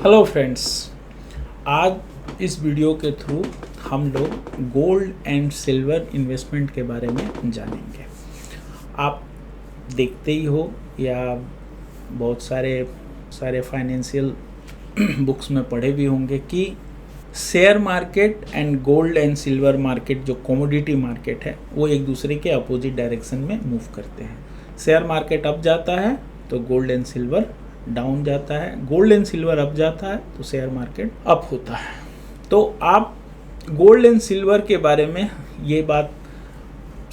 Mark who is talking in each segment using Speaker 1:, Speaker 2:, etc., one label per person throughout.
Speaker 1: Hello friends, आज इस video के थ्रू हम लोग गोल्ड एंड सिल्वर इन्वेस्टमेंट के बारे में जानेंगे। आप देखते ही हो या बहुत सारे फाइनेंशियल बुक्स में पढ़े भी होंगे कि share market and gold and silver market जो कमोडिटी मार्केट है वो एक दूसरे के अपोजिट डायरेक्शन में मूव करते हैं। शेयर मार्केट अप जाता है तो गोल्ड एंड सिल्वर डाउन जाता है, गोल्ड एंड सिल्वर अप जाता है तो शेयर मार्केट अप होता है। तो आप गोल्ड एंड सिल्वर के बारे में ये बात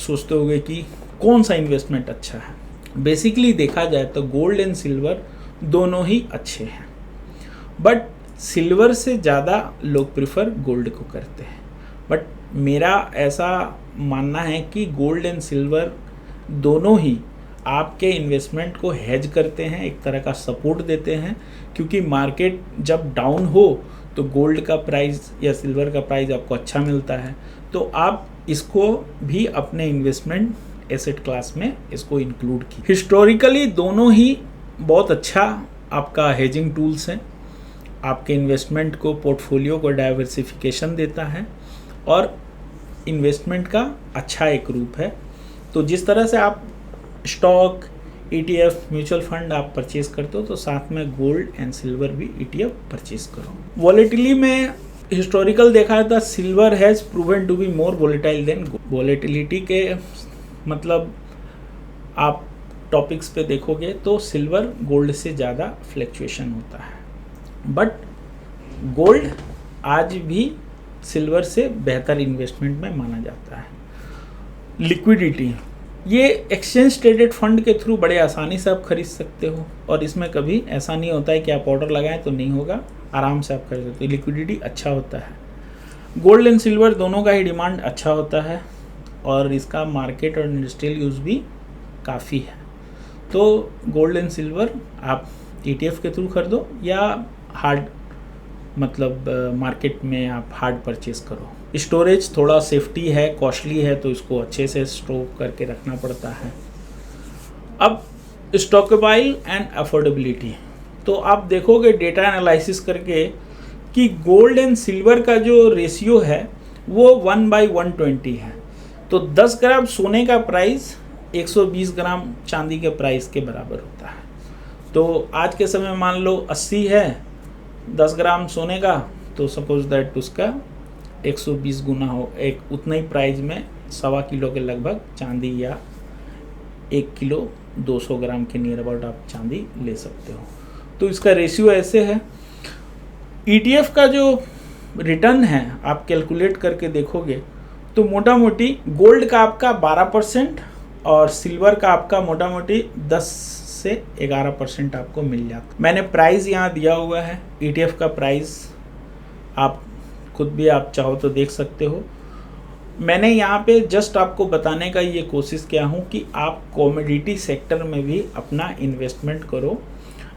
Speaker 1: सोचते होंगे कि कौन सा इन्वेस्टमेंट अच्छा है। बेसिकली देखा जाए तो गोल्ड एंड सिल्वर दोनों ही अच्छे हैं, बट सिल्वर से ज़्यादा लोग प्रिफर गोल्ड को करते हैं। बट मेरा ऐसा मानना है कि गोल्ड एंड सिल्वर दोनों ही आपके इन्वेस्टमेंट को हेज करते हैं, एक तरह का सपोर्ट देते हैं, क्योंकि मार्केट जब डाउन हो तो गोल्ड का प्राइस या सिल्वर का प्राइस आपको अच्छा मिलता है, तो आप इसको भी अपने इन्वेस्टमेंट एसेट क्लास में इसको इंक्लूड की। हिस्टोरिकली दोनों ही बहुत अच्छा आपका हेजिंग टूल्स हैं, आपके इन्वेस्टमेंट को, पोर्टफोलियो को डाइवर्सिफिकेशन देता है और इन्वेस्टमेंट का अच्छा एक रूप है। तो जिस तरह से आप स्टॉक, ETF, म्यूचुअल फंड आप परचेज करते हो, तो साथ में गोल्ड एंड सिल्वर भी ETF परचेज करो। वॉलेटिली में हिस्टोरिकल देखा था, silver has proven to be more volatile than gold. Volatility के मतलब आप टॉपिक्स पे देखोगे तो सिल्वर गोल्ड से ज़्यादा फ्लक्चुएशन होता है, बट गोल्ड आज भी सिल्वर से बेहतर इन्वेस्टमेंट में माना जाता है। लिक्विडिटी, ये एक्सचेंज ट्रेडेड फंड के थ्रू बड़े आसानी से आप खरीद सकते हो और इसमें कभी ऐसा नहीं होता है कि आप ऑर्डर लगाएं तो नहीं होगा, आराम से आप खरीद सकते हो। लिक्विडिटी अच्छा होता है। गोल्ड एंड सिल्वर दोनों का ही डिमांड अच्छा होता है और इसका मार्केट और इंडस्ट्रियल यूज़ भी काफ़ी है। तो गोल्ड एंड सिल्वर आप ETF के थ्रू खरीदो या हार्ड मतलब मार्केट में आप हार्ड परचेज करो। स्टोरेज थोड़ा सेफ्टी है, कॉस्टली है, तो इसको अच्छे से स्टोर करके रखना पड़ता है। अब स्टॉकेबल एंड अफोर्डेबिलिटी, तो आप देखोगे डेटा एनालिसिस करके कि गोल्ड एंड सिल्वर का जो रेशियो है वो 1/120 है। तो 10 ग्राम सोने का प्राइस 120 ग्राम चांदी के प्राइस के बराबर होता है। तो आज के समय मान लो 80 है 10 ग्राम सोने का, तो सपोज दैट उसका 120 गुना हो, एक उतना ही प्राइस में 1.25 किलो के लगभग चांदी या 1 किलो 200 ग्राम के नियर अबाउट आप चांदी ले सकते हो। तो इसका रेशियो ऐसे है। ETF का जो रिटर्न है आप कैलकुलेट करके देखोगे तो मोटा मोटी गोल्ड का आपका 12% और सिल्वर का आपका मोटा मोटी 10 से 11% आपको मिल जाता। मैंने प्राइस यहाँ दिया हुआ है, ETF का प्राइस आप खुद भी आप चाहो तो देख सकते हो। मैंने यहाँ पे जस्ट आपको बताने का ये कोशिश किया हूँ कि आप कमोडिटी सेक्टर में भी अपना इन्वेस्टमेंट करो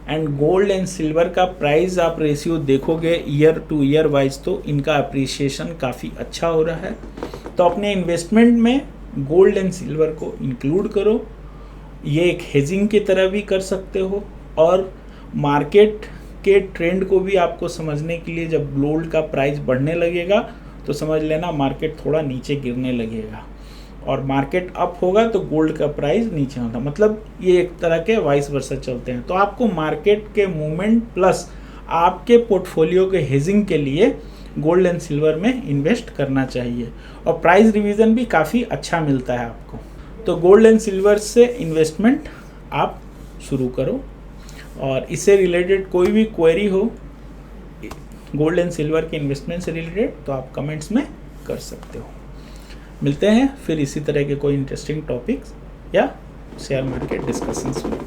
Speaker 1: एंड गोल्ड एंड सिल्वर का प्राइस आप रेशियो देखोगे ईयर टू ईयर वाइज तो इनका अप्रिसिएशन काफ़ी अच्छा हो रहा है। तो अपने इन्वेस्टमेंट में गोल्ड एंड सिल्वर को इंक्लूड करो। ये एक हेजिंग की तरह भी कर सकते हो और मार्केट के ट्रेंड को भी आपको समझने के लिए जब गोल्ड का प्राइस बढ़ने लगेगा तो समझ लेना मार्केट थोड़ा नीचे गिरने लगेगा और मार्केट अप होगा तो गोल्ड का प्राइस नीचे होगा। मतलब ये एक तरह के वाइस वर्सा चलते हैं। तो आपको मार्केट के मूवमेंट प्लस आपके पोर्टफोलियो के हेजिंग के लिए गोल्ड एंड सिल्वर में इन्वेस्ट करना चाहिए और प्राइस रिवीजन भी काफ़ी अच्छा मिलता है आपको। तो गोल्ड एंड सिल्वर से इन्वेस्टमेंट आप शुरू करो और इससे रिलेटेड कोई भी क्वेरी हो गोल्ड एंड सिल्वर के इन्वेस्टमेंट से रिलेटेड तो आप कमेंट्स में कर सकते हो। मिलते हैं फिर इसी तरह के कोई इंटरेस्टिंग टॉपिक्स या शेयर मार्केट डिस्कशंस में।